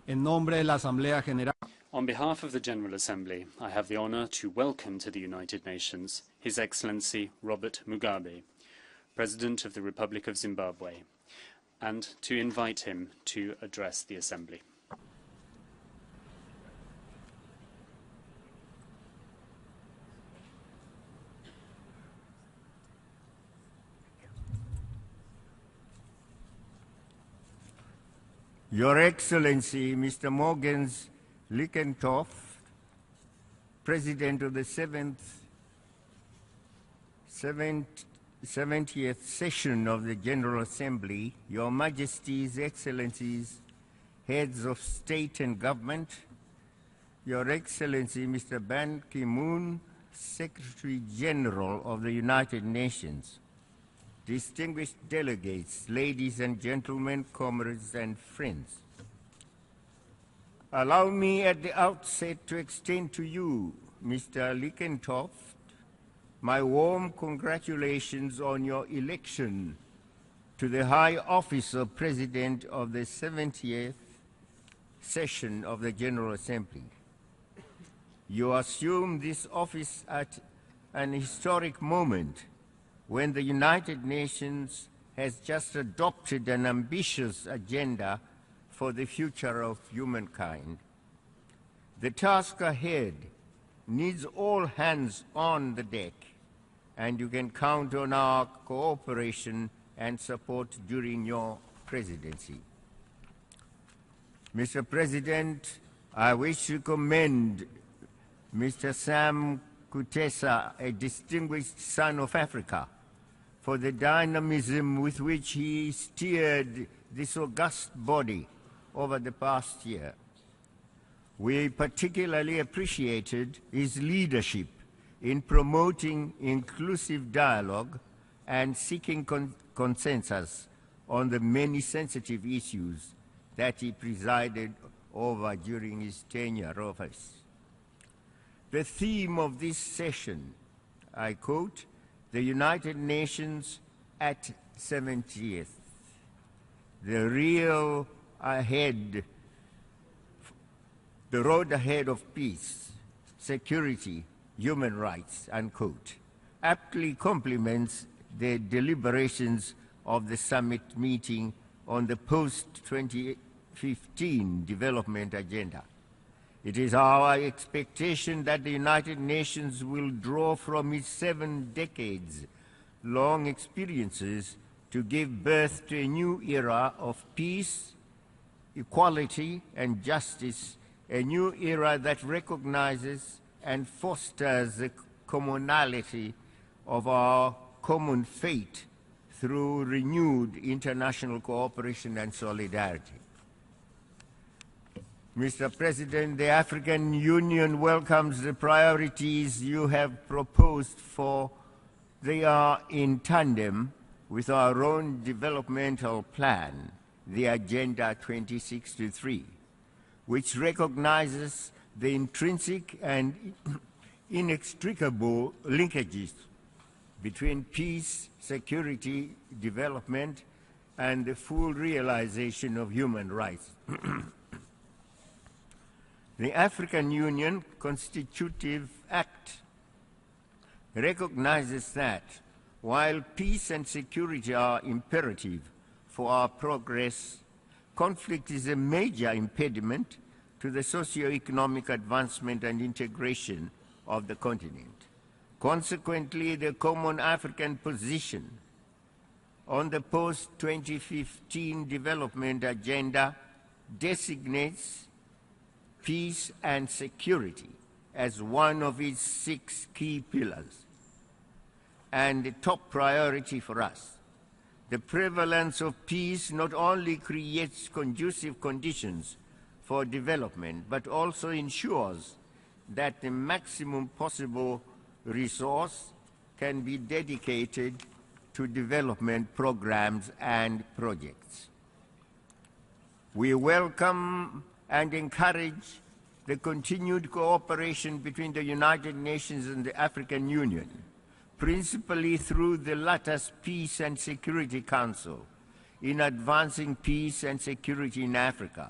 En nombre de la Asamblea General. On behalf of the General Assembly, I have the honor to welcome to the United Nations His Excellency Robert Mugabe, President of the Republic of Zimbabwe, and to invite him to address the Assembly. Your Excellency, Mr. Morgens Lickenthoff, President of the 70th session of the General Assembly, Your Majesties, Excellencies, Heads of State and Government, Your Excellency, Mr. Ban Ki-moon, Secretary General of the United Nations, distinguished delegates, ladies and gentlemen, comrades and friends. Allow me at the outset to extend to you, Mr. Lickenthoff, my warm congratulations on your election to the high office of President of the 70th session of the General Assembly. You assume this office at an historic moment when the United Nations has just adopted an ambitious agenda for the future of humankind. The task ahead needs all hands on the deck, and you can count on our cooperation and support during your presidency. Mr. President, I wish to commend Mr. Sam Kutesa, a distinguished son of Africa, for the dynamism with which he steered this august body over the past year. We particularly appreciated his leadership in promoting inclusive dialogue and seeking consensus on the many sensitive issues that he presided over during his tenure of office. The theme of this session, I quote, "The United Nations at 70th, the road ahead of peace, security, human rights," unquote, aptly complements the deliberations of the summit meeting on the post-2015 development agenda. It is our expectation that the United Nations will draw from its 7 decades-long experiences to give birth to a new era of peace, equality, and justice, a new era that recognizes and fosters the commonality of our common fate through renewed international cooperation and solidarity. Mr. President, the African Union welcomes the priorities you have proposed, for they are in tandem with our own developmental plan, the Agenda 2063, which recognizes the intrinsic and inextricable linkages between peace, security, development, and the full realization of human rights. The African Union Constitutive Act recognizes that while peace and security are imperative for our progress, conflict is a major impediment to the socio-economic advancement and integration of the continent. Consequently, the Common African Position on the post-2015 development agenda designates peace and security as one of its 6 key pillars and the top priority for us. The prevalence of peace not only creates conducive conditions for development, but also ensures that the maximum possible resource can be dedicated to development programs and projects. We welcome and encourage the continued cooperation between the United Nations and the African Union, principally through the latter's Peace and Security Council, in advancing peace and security in Africa.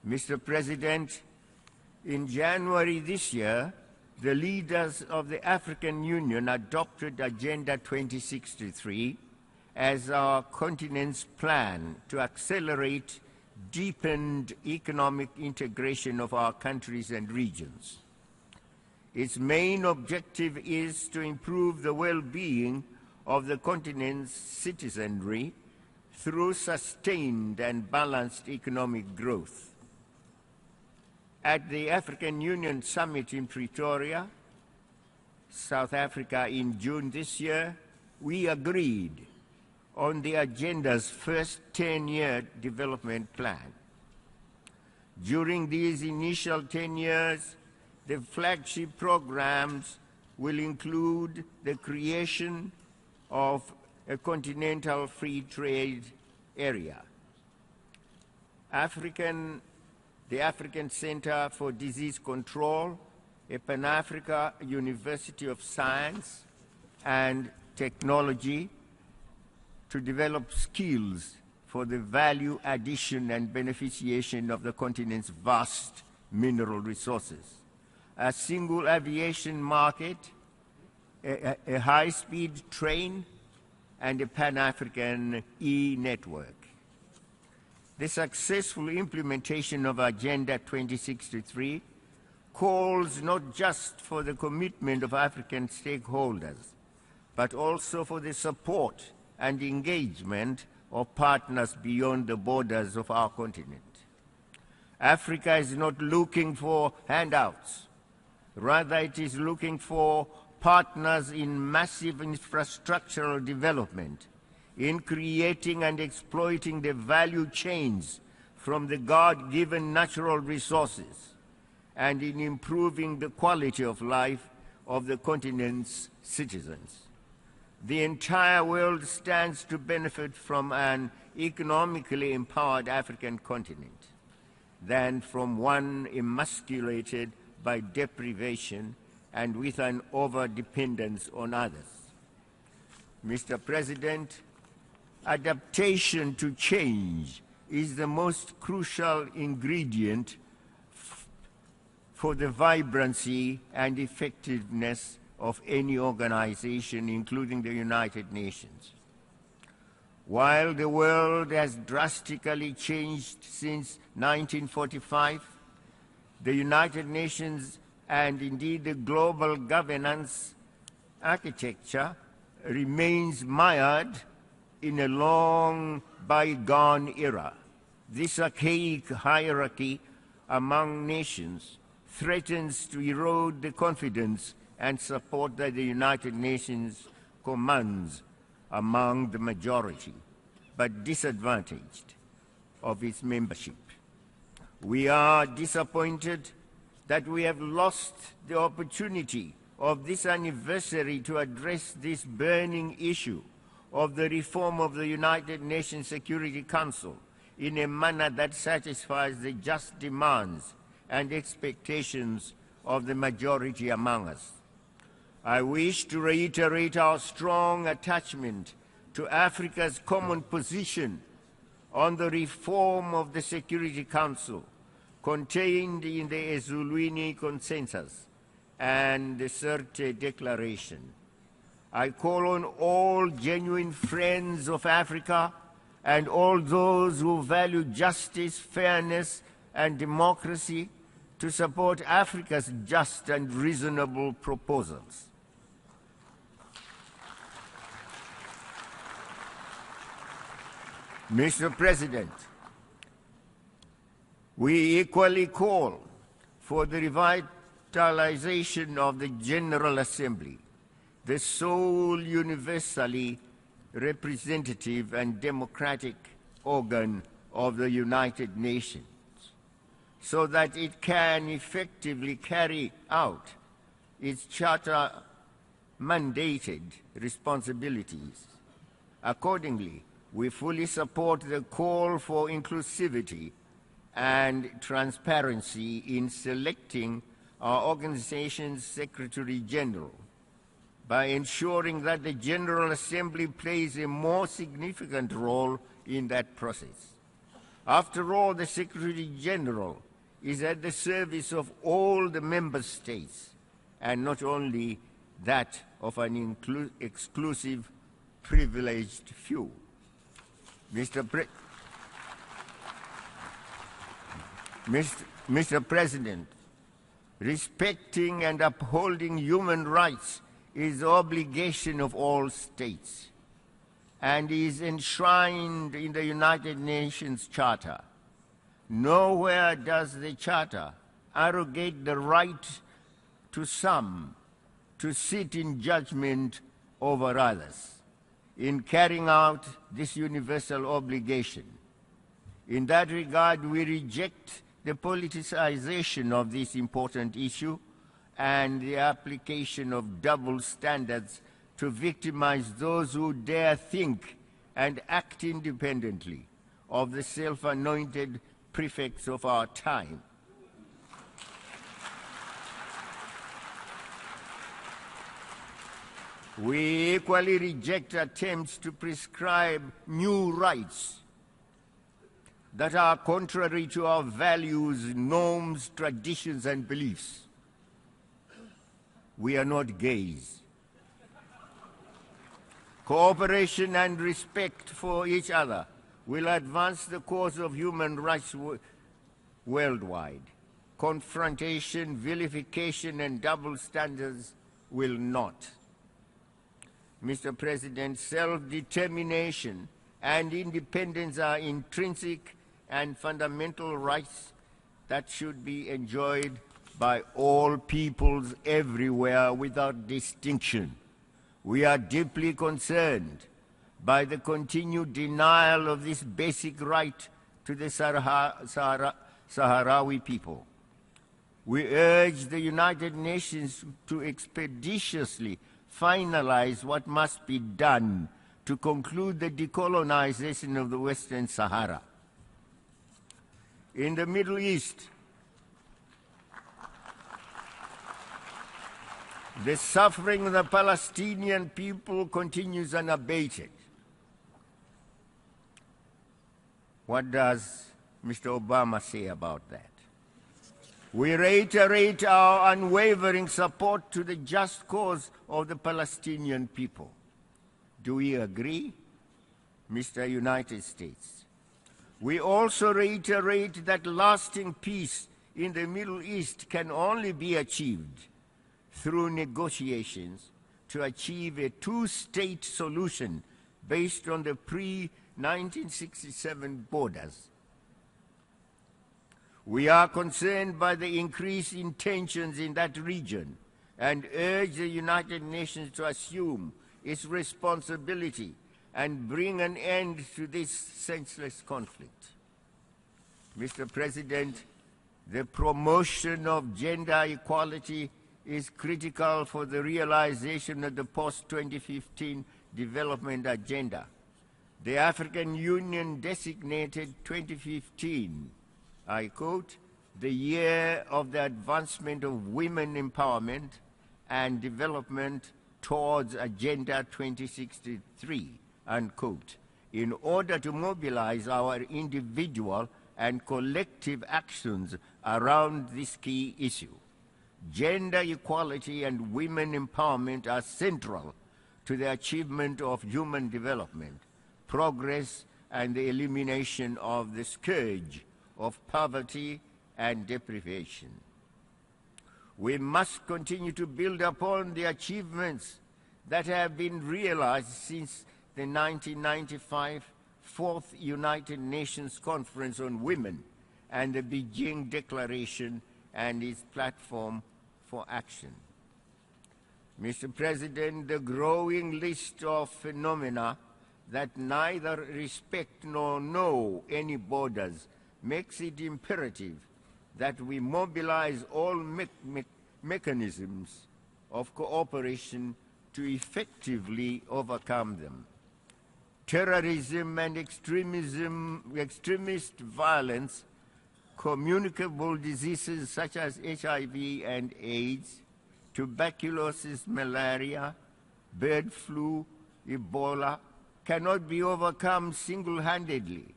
Mr. President, in January this year, the leaders of the African Union adopted Agenda 2063 as our continent's plan to accelerate deepened economic integration of our countries and regions. Its main objective is to improve the well-being of the continent's citizenry through sustained and balanced economic growth. At the African Union Summit in Pretoria, South Africa in June this year, we agreed on the agenda's first 10-year development plan. During these initial 10 years, the flagship programs will include the creation of a continental free trade area, the African Center for Disease Control, a Pan-Africa University of Science and Technology to develop skills for the value addition and beneficiation of the continent's vast mineral resources, a single aviation market, a high-speed train, and a Pan-African e-network. The successful implementation of Agenda 2063 calls not just for the commitment of African stakeholders, but also for the support and engagement of partners beyond the borders of our continent. Africa is not looking for handouts. Rather, it is looking for partners in massive infrastructural development, in creating and exploiting the value chains from the God-given natural resources, and in improving the quality of life of the continent's citizens. The entire world stands to benefit from an economically empowered African continent than from one emasculated by deprivation and with an over-dependence on others. Mr. President, adaptation to change is the most crucial ingredient for the vibrancy and effectiveness of any organization, including the United Nations. While the world has drastically changed since 1945, the United Nations and indeed the global governance architecture remains mired in a long bygone era. This archaic hierarchy among nations threatens to erode the confidence and support that the United Nations commands among the majority, but disadvantaged of its membership. We are disappointed that we have lost the opportunity of this anniversary to address this burning issue of the reform of the United Nations Security Council in a manner that satisfies the just demands and expectations of the majority among us. I wish to reiterate our strong attachment to Africa's common position on the reform of the Security Council contained in the Ezulwini Consensus and the Sirte Declaration. I call on all genuine friends of Africa and all those who value justice, fairness, and democracy to support Africa's just and reasonable proposals. Mr. President, we equally call for the revitalization of the General Assembly, the sole universally representative and democratic organ of the United Nations, so that it can effectively carry out its charter-mandated responsibilities. Accordingly, we fully support the call for inclusivity and transparency in selecting our organization's Secretary General by ensuring that the General Assembly plays a more significant role in that process. After all, the Secretary General is at the service of all the member states, and not only that of an exclusive, privileged few. Mr. President, respecting and upholding human rights is the obligation of all states and is enshrined in the United Nations Charter. Nowhere does the Charter arrogate the right to some to sit in judgment over others in carrying out this universal obligation. In that regard, we reject the politicization of this important issue and the application of double standards to victimize those who dare think and act independently of the self-anointed prefects of our time. We equally reject attempts to prescribe new rights that are contrary to our values, norms, traditions, and beliefs. We are not gays. Cooperation and respect for each other will advance the cause of human rights worldwide. Confrontation, vilification, and double standards will not. Mr. President, self-determination and independence are intrinsic and fundamental rights that should be enjoyed by all peoples everywhere without distinction. We are deeply concerned by the continued denial of this basic right to the Sahrawi people. We urge the United Nations to expeditiously finalize what must be done to conclude the decolonization of the Western Sahara. In the Middle East, the suffering of the Palestinian people continues unabated. What does Mr. Obama say about that? We reiterate our unwavering support to the just cause of the Palestinian people. Do we agree, Mr. United States? We also reiterate that lasting peace in the Middle East can only be achieved through negotiations to achieve a two-state solution based on the pre-1967 borders. We are concerned by the increased in tensions in that region and urge the United Nations to assume its responsibility and bring an end to this senseless conflict. Mr. President, the promotion of gender equality is critical for the realization of the post-2015 development agenda. The African Union designated 2015, I quote, the year of the advancement of women empowerment and development towards Agenda 2063, unquote, in order to mobilize our individual and collective actions around this key issue. Gender equality and women empowerment are central to the achievement of human development, progress, and the elimination of the scourge of poverty and deprivation. We must continue to build upon the achievements that have been realized since the 1995 Fourth United Nations Conference on Women and the Beijing Declaration and its platform for action. Mr. President, the growing list of phenomena that neither respect nor know any borders makes it imperative that we mobilize all mechanisms of cooperation to effectively overcome them. Terrorism and extremist violence, communicable diseases such as HIV and AIDS, tuberculosis, malaria, bird flu, Ebola, cannot be overcome single-handedly.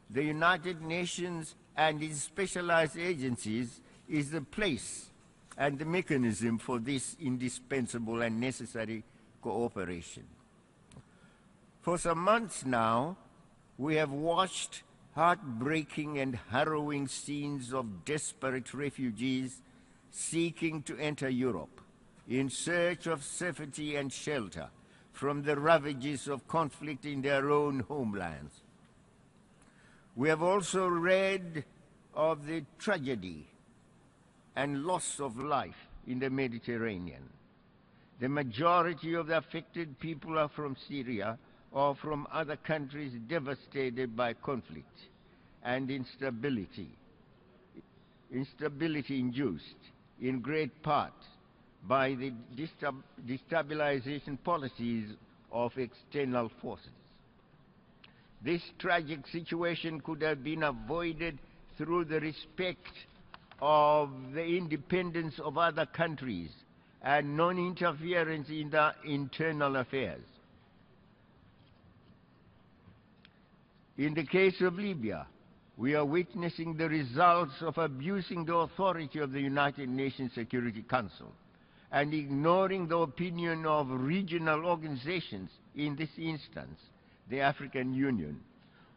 the United Nations and its specialized agencies is the place and the mechanism for this indispensable and necessary cooperation. For some months now, we have watched heartbreaking and harrowing scenes of desperate refugees seeking to enter Europe in search of safety and shelter from the ravages of conflict in their own homelands. We have also read of the tragedy and loss of life in the Mediterranean. The majority of the affected people are from Syria or from other countries devastated by conflict and instability induced in great part by the destabilization policies of external forces. This tragic situation could have been avoided through the respect of the independence of other countries and non-interference in their internal affairs. In the case of Libya, we are witnessing the results of abusing the authority of the United Nations Security Council and ignoring the opinion of regional organizations, in this instance, the African Union,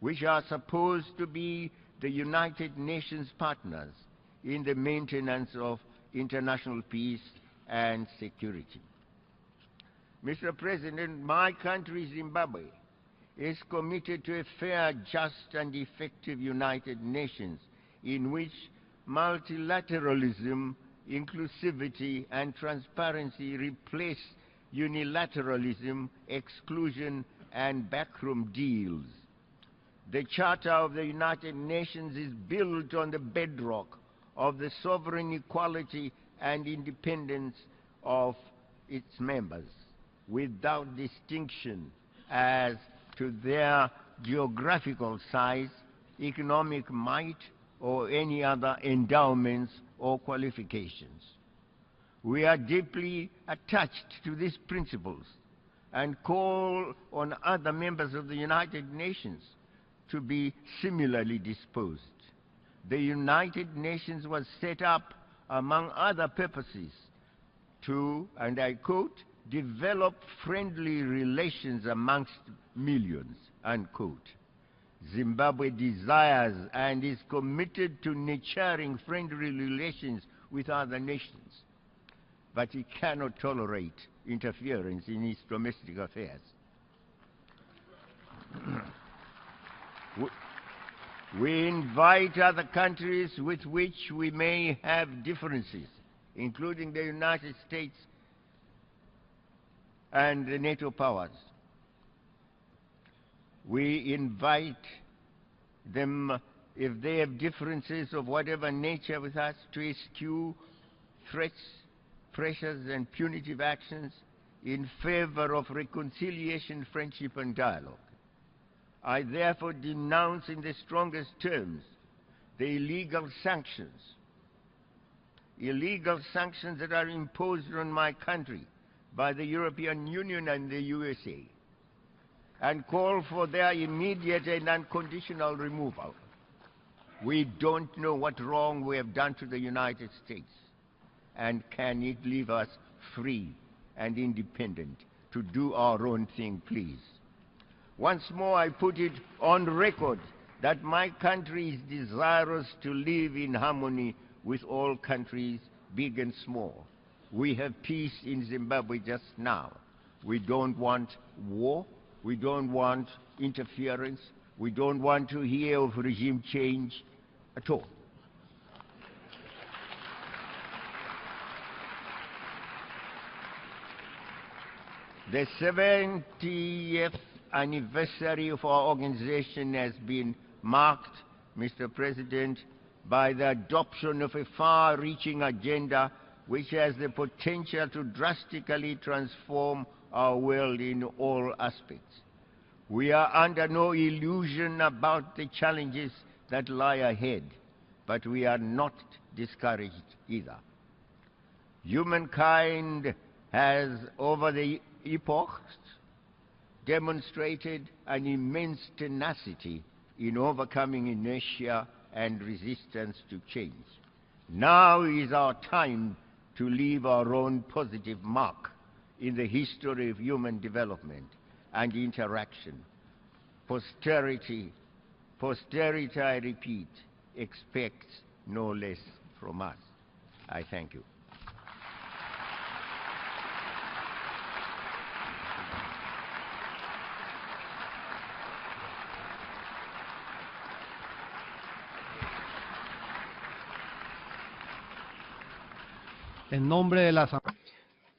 which are supposed to be the United Nations partners in the maintenance of international peace and security. Mr. President, my country, Zimbabwe, is committed to a fair, just, and effective United Nations in which multilateralism, inclusivity, and transparency replace unilateralism, exclusion, and backroom deals. The Charter of the United Nations is built on the bedrock of the sovereign equality and independence of its members, without distinction as to their geographical size, economic might, or any other endowments or qualifications. We are deeply attached to these principles and call on other members of the United Nations to be similarly disposed. The United Nations was set up, among other purposes, to, and I quote, develop friendly relations amongst millions, unquote. Zimbabwe desires and is committed to nurturing friendly relations with other nations, but it cannot tolerate interference in its domestic affairs. We invite other countries with which we may have differences, including the United States and the NATO powers. We invite them, if they have differences of whatever nature with us, to eschew threats, pressures, and punitive actions in favor of reconciliation, friendship, and dialogue. I therefore denounce in the strongest terms the illegal sanctions that are imposed on my country by the European Union and the USA, and call for their immediate and unconditional removal. We don't know what wrong we have done to the United States, and can it leave us free and independent to do our own thing, please? Once more, I put it on record that my country is desirous to live in harmony with all countries, big and small. We have peace in Zimbabwe just now. We don't want war. We don't want interference. We don't want to hear of regime change at all. The 70th anniversary of our organization has been marked, Mr. President, by the adoption of a far-reaching agenda which has the potential to drastically transform our world in all aspects. We are under no illusion about the challenges that lie ahead, but we are not discouraged either. Humankind has, over the epochs, demonstrated an immense tenacity in overcoming inertia and resistance to change. Now is our time to leave our own positive mark in the history of human development and interaction. Posterity, I repeat, expects no less from us. I thank you. En nombre de la Asamblea.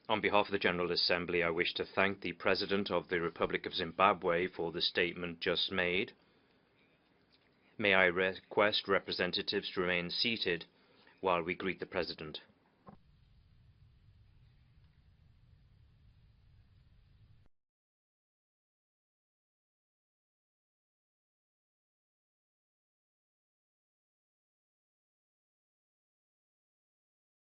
On behalf of the General Assembly, I wish to thank the President of the Republic of Zimbabwe for the statement just made. May I request representatives to remain seated while we greet the President.